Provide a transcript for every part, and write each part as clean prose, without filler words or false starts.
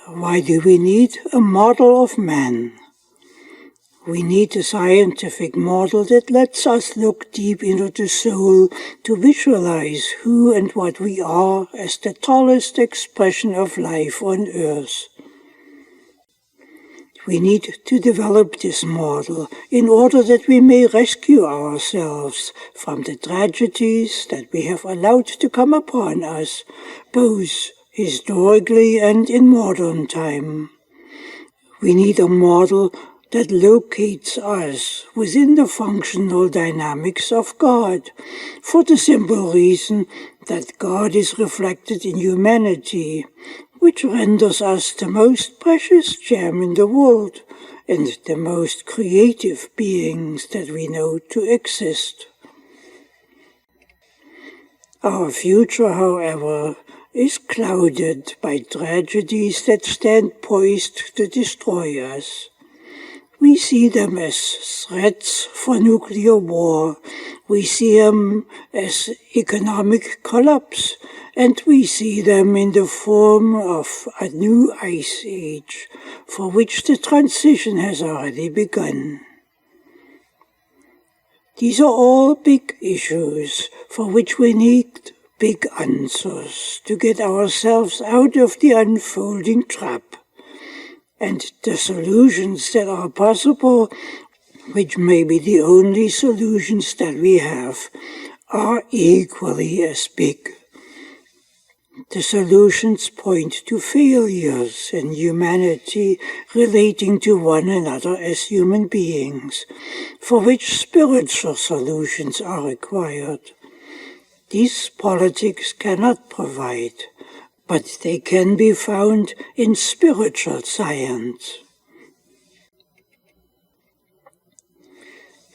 Why do we need a model of man? We need a scientific model that lets us look deep into the soul to visualize who and what we are as the tallest expression of life on earth. We need to develop this model in order that we may rescue ourselves from the tragedies that we have allowed to come upon us, both historically and in modern time. We need a model that locates us within the functional dynamics of God, for the simple reason that God is reflected in humanity, which renders us the most precious gem in the world and the most creative beings that we know to exist. Our future, however, is clouded by tragedies that stand poised to destroy us. We see them as threats for nuclear war, we see them as economic collapse, and we see them in the form of a new ice age, for which the transition has already begun. These are all big issues for which we need big answers to get ourselves out of the unfolding trap. And the solutions that are possible, which may be the only solutions that we have, are equally as big. The solutions point to failures in humanity relating to one another as human beings, for which spiritual solutions are required. These politics cannot provide, but they can be found in spiritual science.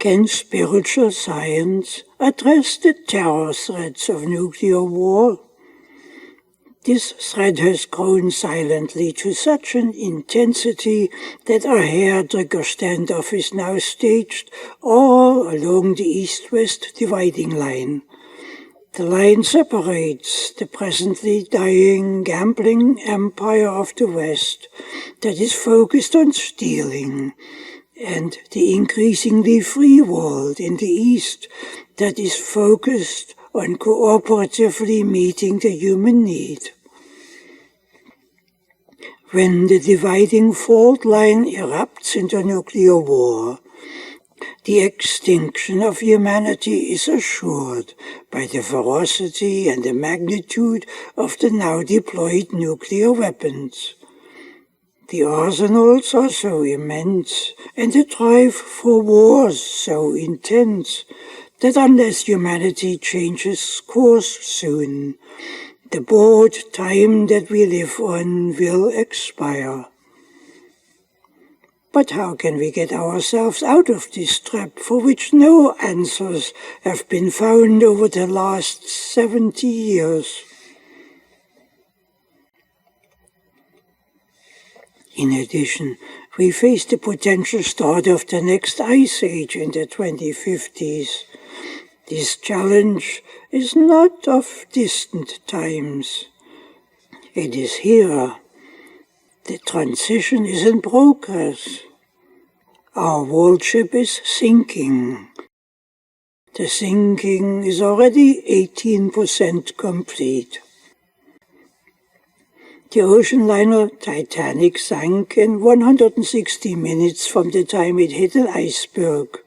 Can spiritual science address the terror threats of nuclear war? This threat has grown silently to such an intensity that a hair-trigger standoff is now staged all along the east-west dividing line. The line separates the presently dying gambling empire of the West that is focused on stealing, and the increasingly free world in the East that is focused on cooperatively meeting the human need. When the dividing fault line erupts into nuclear war, the extinction of humanity is assured by the ferocity and the magnitude of the now deployed nuclear weapons. The arsenals are so immense, and the drive for wars so intense, that unless humanity changes course soon, the borrowed time that we live on will expire. But how can we get ourselves out of this trap for which no answers have been found over the last 70 years? In addition, we face the potential start of the next ice age in the 2050s. This challenge is not of distant times. It is here. The transition is in progress. Our world ship is sinking. The sinking is already 18% complete. The ocean liner Titanic sank in 160 minutes from the time it hit an iceberg.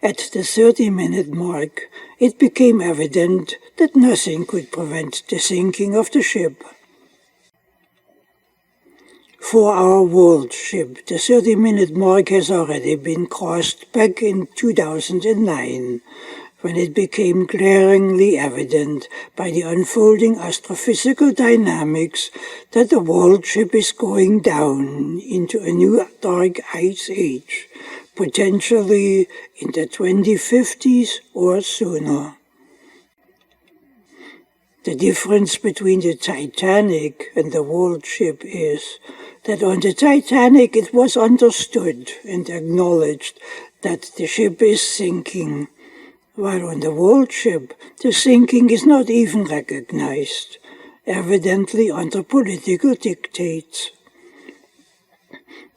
At the 30-minute mark, it became evident that nothing could prevent the sinking of the ship. For our world ship, the 30-minute mark has already been crossed back in 2009, when it became glaringly evident by the unfolding astrophysical dynamics that the world ship is going down into a new dark ice age, potentially in the 2050s or sooner. The difference between the Titanic and the world ship is that on the Titanic it was understood and acknowledged that the ship is sinking, while on the world ship the sinking is not even recognized, evidently under political dictates.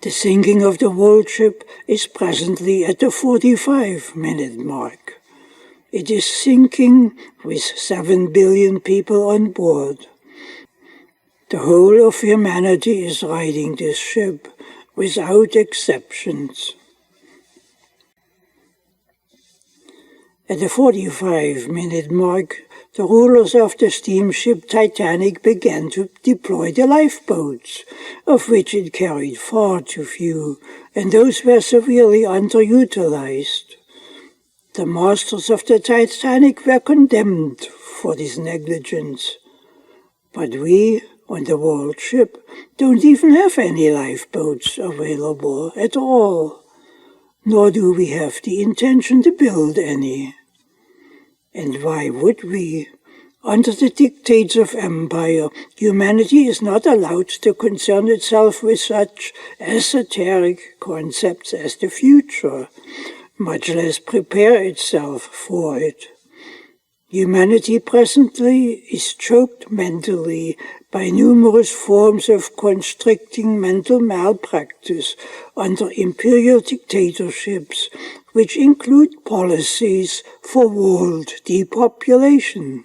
The sinking of the world ship is presently at the 45-minute mark. It is sinking with 7 billion people on board. The whole of humanity is riding this ship, without exceptions. At the 45-minute mark, the rulers of the steamship Titanic began to deploy the lifeboats, of which it carried far too few, and those were severely underutilized. The masters of the Titanic were condemned for this negligence. But we, on the world ship, don't even have any lifeboats available at all, nor do we have the intention to build any. And why would we? Under the dictates of empire, humanity is not allowed to concern itself with such esoteric concepts as the future, much less prepare itself for it. Humanity presently is choked mentally by numerous forms of constricting mental malpractice under imperial dictatorships, which include policies for world depopulation.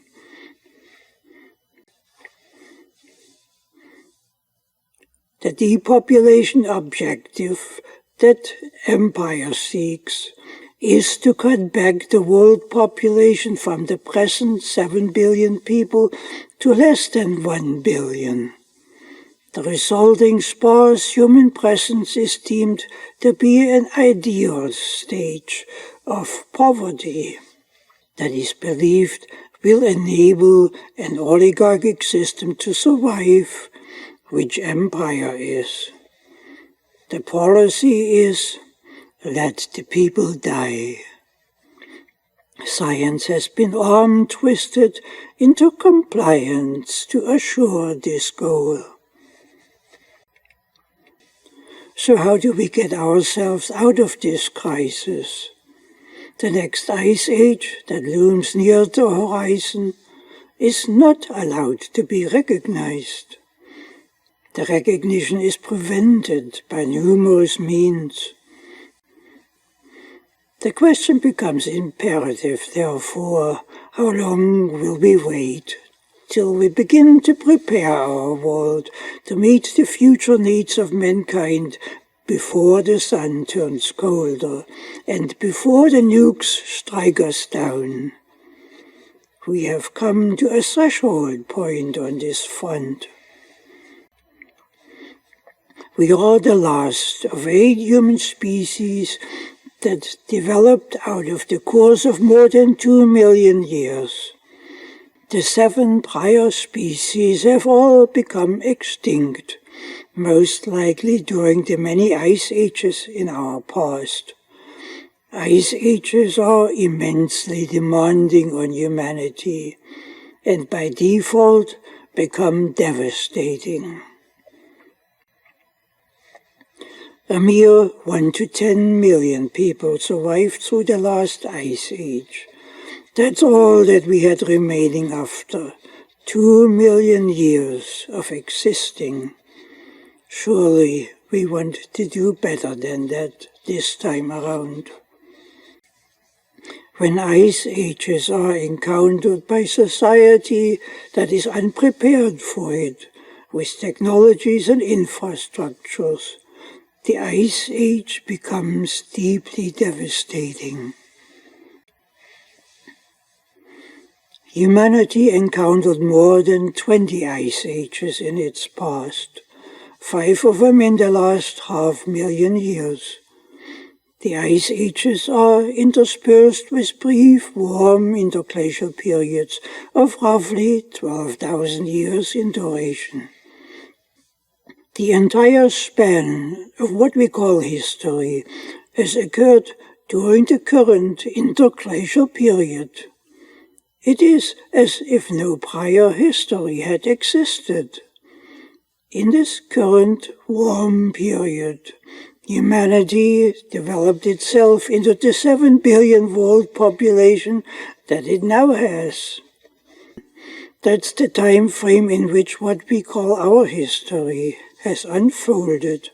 The depopulation objective that empire seeks is to cut back the world population from the present 7 billion people to less than 1 billion. The resulting sparse human presence is deemed to be an ideal stage of poverty that is believed will enable an oligarchic system to survive, which empire is. The policy is, let the people die. Science has been arm-twisted into compliance to assure this goal. So how do we get ourselves out of this crisis? The next ice age that looms near the horizon is not allowed to be recognized. The recognition is prevented by numerous means. The question becomes imperative, therefore, how long will we wait till we begin to prepare our world to meet the future needs of mankind before the sun turns colder and before the nukes strike us down? We have come to a threshold point on this front. We are the last of 8 human species that developed out of the course of more than 2 million years. The 7 prior species have all become extinct, most likely during the many ice ages in our past. Ice ages are immensely demanding on humanity, and by default become devastating. A mere 1 to 10 million people survived through the last ice age. That's all that we had remaining after 2 million years of existing. Surely we want to do better than that this time around. When ice ages are encountered by society that is unprepared for it, with technologies and infrastructures, the ice age becomes deeply devastating. Humanity encountered more than 20 ice ages in its past, 5 of them in the last 500,000 years. The ice ages are interspersed with brief, warm interglacial periods of roughly 12,000 years in duration. The entire span of what we call history has occurred during the current interglacial period. It is as if no prior history had existed. In this current warm period, humanity developed itself into the 7 billion world population that it now has. That's the time frame in which what we call our history has unfolded.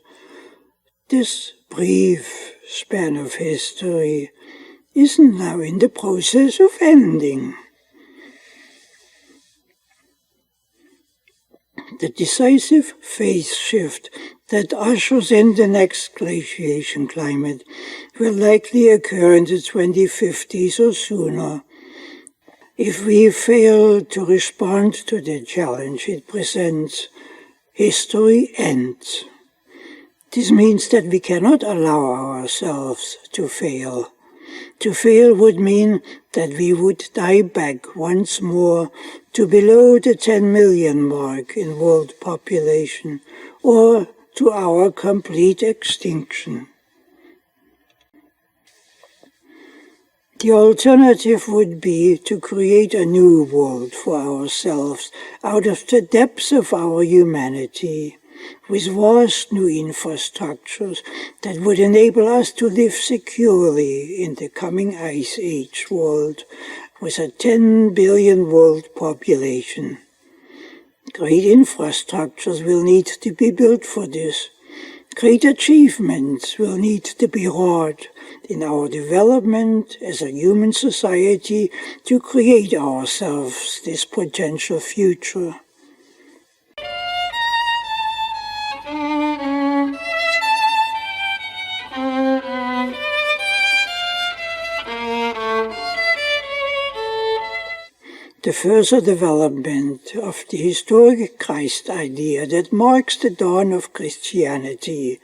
This brief span of history is now in the process of ending. The decisive phase shift that ushers in the next glaciation climate will likely occur in the 2050s or sooner. If we fail to respond to the challenge it presents, history ends. This means that we cannot allow ourselves to fail. To fail would mean that we would die back once more to below the 10 million mark in world population, or to our complete extinction. The alternative would be to create a new world for ourselves out of the depths of our humanity, with vast new infrastructures that would enable us to live securely in the coming Ice Age world with a 10 billion world population. Great infrastructures will need to be built for this. Great achievements will need to be wrought in our development as a human society to create ourselves this potential future. The further development of the historic Christ idea that marks the dawn of Christianity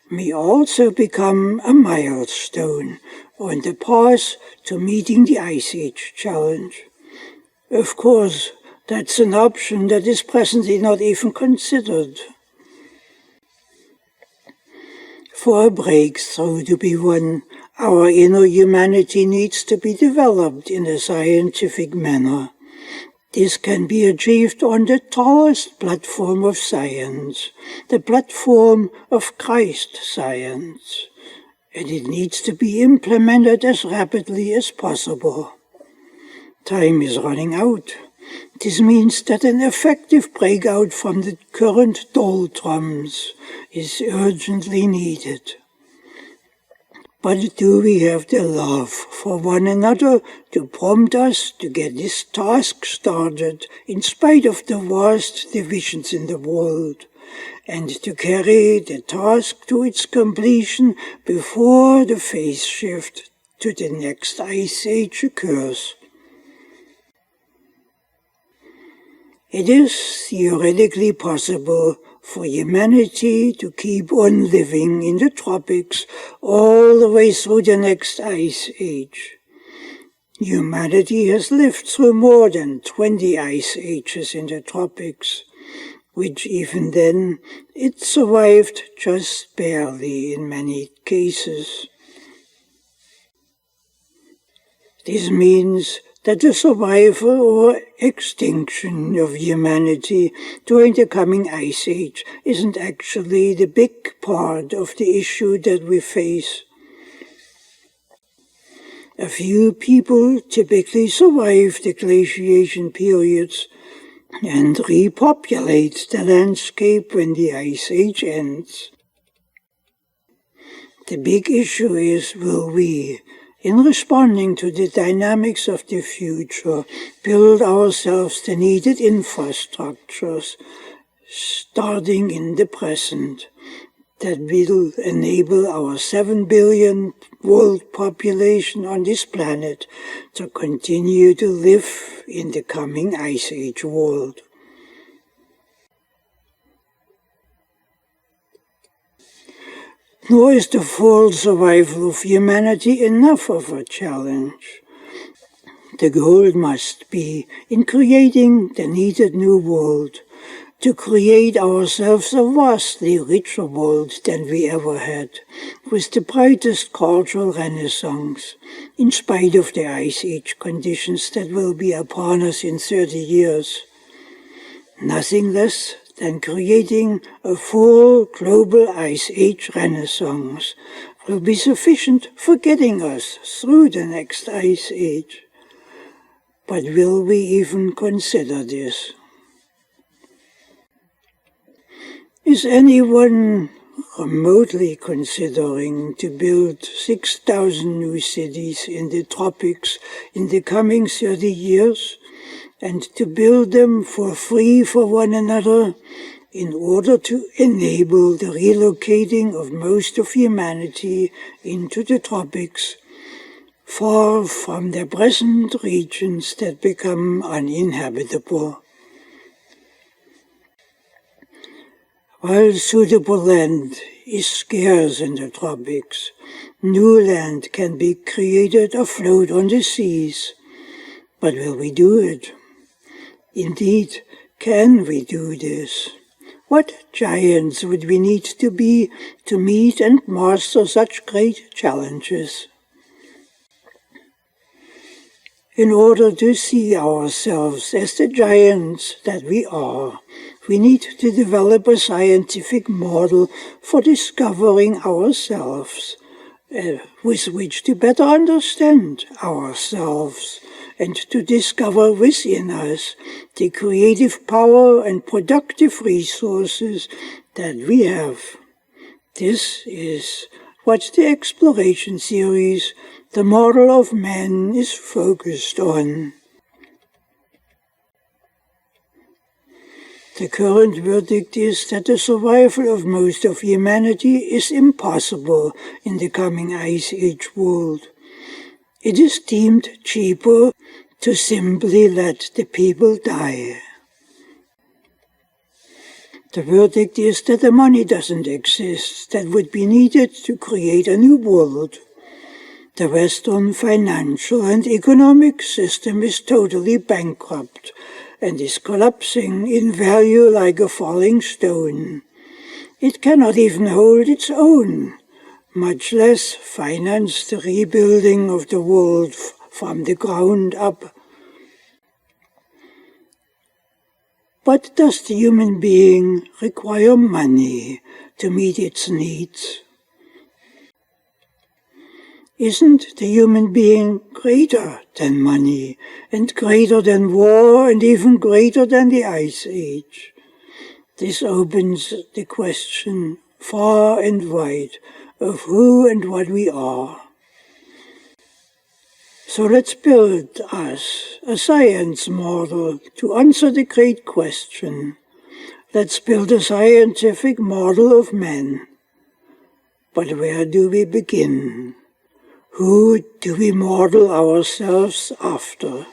may also become a milestone on the path to meeting the Ice Age challenge. Of course, that's an option that is presently not even considered. For a breakthrough to be won, our inner humanity needs to be developed in a scientific manner. This can be achieved on the tallest platform of science, the platform of Christ science, and it needs to be implemented as rapidly as possible. Time is running out. This means that an effective breakout from the current doldrums is urgently needed. But do we have the love for one another to prompt us to get this task started in spite of the vast divisions in the world, and to carry the task to its completion before the phase shift to the next Ice Age occurs? It is theoretically possible for humanity to keep on living in the tropics all the way through the next Ice Age. Humanity has lived through more than 20 Ice Ages in the tropics, which even then it survived just barely in many cases. This means that the survival or extinction of humanity during the coming Ice Age isn't actually the big part of the issue that we face. A few people typically survive the glaciation periods and repopulate the landscape when the Ice Age ends. The big issue is, will we, in responding to the dynamics of the future, build ourselves the needed infrastructures, starting in the present, that will enable our 7 billion world population on this planet to continue to live in the coming Ice Age world. Nor is the full survival of humanity enough of a challenge. The goal must be, in creating the needed new world, to create ourselves a vastly richer world than we ever had, with the brightest cultural renaissance, in spite of the Ice Age conditions that will be upon us in 30 years. Nothing less than creating a full global Ice Age renaissance will be sufficient for getting us through the next Ice Age. But will we even consider this? Is anyone remotely considering to build 6,000 new cities in the tropics in the coming 30 years, and to build them for free for one another in order to enable the relocating of most of humanity into the tropics, far from their present regions that become uninhabitable? While suitable land is scarce in the tropics, new land can be created afloat on the seas. But will we do it? Indeed, can we do this? What giants would we need to be to meet and master such great challenges? In order to see ourselves as the giants that we are, we need to develop a scientific model for discovering ourselves, with which to better understand ourselves and to discover within us the creative power and productive resources that we have. This is what the exploration series, The Model of Man, is focused on. The current verdict is that the survival of most of humanity is impossible in the coming Ice Age world. It is deemed cheaper to simply let the people die. The verdict is that the money doesn't exist that would be needed to create a new world. The Western financial and economic system is totally bankrupt and is collapsing in value like a falling stone. It cannot even hold its own, much less finance the rebuilding of the world from the ground up. But does the human being require money to meet its needs? Isn't the human being greater than money, and greater than war, and even greater than the Ice Age? This opens the question far and wide of who and what we are. So let's build us a science model to answer the great question. Let's build a scientific model of man. But where do we begin? Who do we model ourselves after?